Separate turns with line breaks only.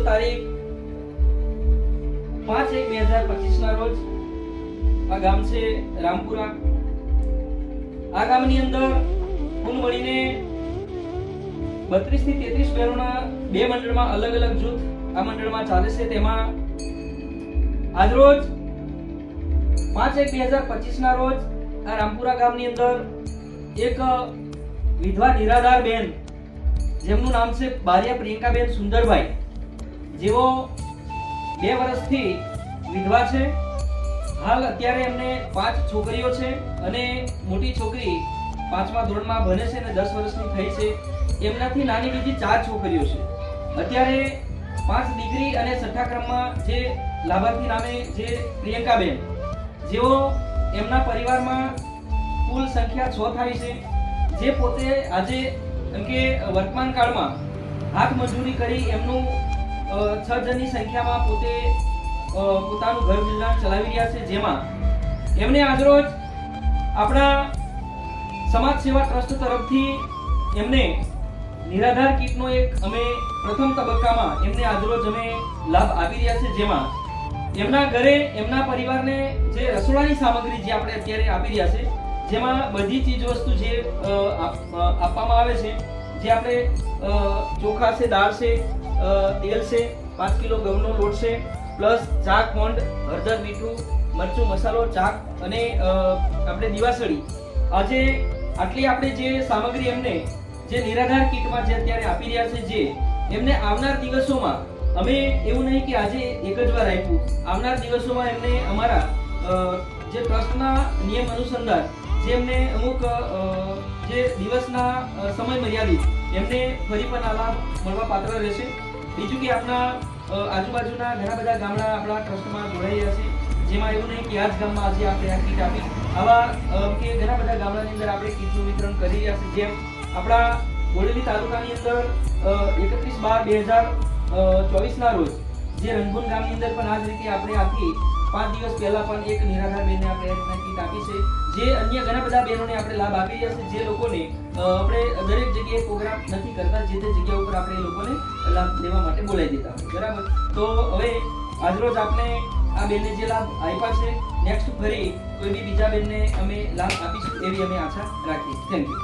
તારીખ 5/1/2025 ના રોજ આ ગામ છે રામપુરા। આ ગામની અંદર કુલ મળીને 32 થી 33 બહેનોના બે મંડળમાં અલગ અલગ જૂથ આ મંડળમાં ચાલે છે। તેમાં આજ રોજ 5/1/2025 ના રોજ આ રામપુરા ગામની અંદર એક વિધવા નિરાધાર બેન જેમનું નામ છે બારિયા પ્રિયંકાબેન સુંદરભાઈ, જેઓ 2 વર્ષથી વિધવા છે। હાલ અત્યારે એમને 5 છોકરીઓ છે અને મોટી છોકરી 5મા ધોરણમાં ભણે છે અને 10 વર્ષની થઈ છે। એમનાથી નાની બીજી 4 છોકરીઓ છે। અત્યારે 5 દીકરી અને 6ઠા ક્રમમાં જે લાભાર્થી નામે જે પ્રિયંકાબેન, જેઓ એમના પરિવારમાં કુલ સંખ્યા 6 થાય છે, જે પોતે આજે એમ કે વર્તમાન કાળમાં હાથ મજૂરી કરી એમનું 6 જણની સંખ્યામાં પોતે પોતાનું ઘર ગુજરાન ચલાવી રહ્યા છે। જેમાં એમને આજરોજ આપણા સમાજ સેવા ટ્રસ્ટ તરફથી એમને નિરાધાર કીટનો એક અમે પ્રથમ તબક્કામાં એમને આજરોજ અમે લાભ આપી રહ્યા છે। જેમાં એમના ઘરે એમના પરિવારને જે રસોડાની સામગ્રી જે આપણે અત્યારે આપી રહ્યા છે, જેમાં બધી ચીજ વસ્તુ જે આપવામાં આવે છે, જે આપણે ચોખા છે, દાળ છે, તેલ છે, 5 કિલો ઘઉંનો લોટ છે, પ્લસ ચાક ખોંડ, હળદર, મીઠું, મરચું, મસાલો, ચાક અને આપણે દીવાસળી, આજે આટલી આપણે જે સામગ્રી એમને જે નિરાધાર કીટમાં જે અત્યારે આપી રહ્યા છે, જે એમને આવનાર દિવસોમાં અમે એવું નહીં કે આજે એક જ વાર આપ્યું, આવનાર દિવસોમાં એમને અમારા જે ટ્રસ્ટના નિયમ અનુસંધાન જે એમને અમુક જે દિવસના સમય મર્યાદિત એમને ફરી પણ આ લાભ મળવા પાત્ર રહેશે। બીજું કે આપણા આજુબાજુના ઘણા બધા ગામડા આપણા ટ્રસ્ટમાં જોડાઈ રહ્યા છે, જેમાં એવું નહીં કે આ જ ગામમાં આજે આપણે આ કીટ આપી, આવા કે ઘણા બધા ગામડાની અંદર આપણે કીટનું વિતરણ કરી રહ્યા છે। જેમ આપણા બોડેલી તાલુકાની અંદર 31/12/2024 ના રોજ જે રંગભૂન ગામની અંદર પણ આ જ રીતે આપણે આથી 5 દિવસ પહેલા પણ એક નિરાધાર બેનને આપણે કીટ આપી છે, જે અન્ય ઘણા બધા બહેનોને આપણે લાભ આપી રહ્યા છે, જે લોકોને આપણે દરેક જગ્યાએ પ્રોગ્રામ નથી કરતા, જે તે જગ્યા ઉપર આપણે એ લોકોને લાભ લેવા માટે બોલાવી દેતા હોય, બરાબર। તો હવે આજરોજ આપણે આ બેનને જે લાભ આપ્યા છે, નેક્સ્ટ ફરી કોઈ બી બીજા બેનને અમે લાભ આપીશું એવી અમે આશા રાખીએ। Thank you.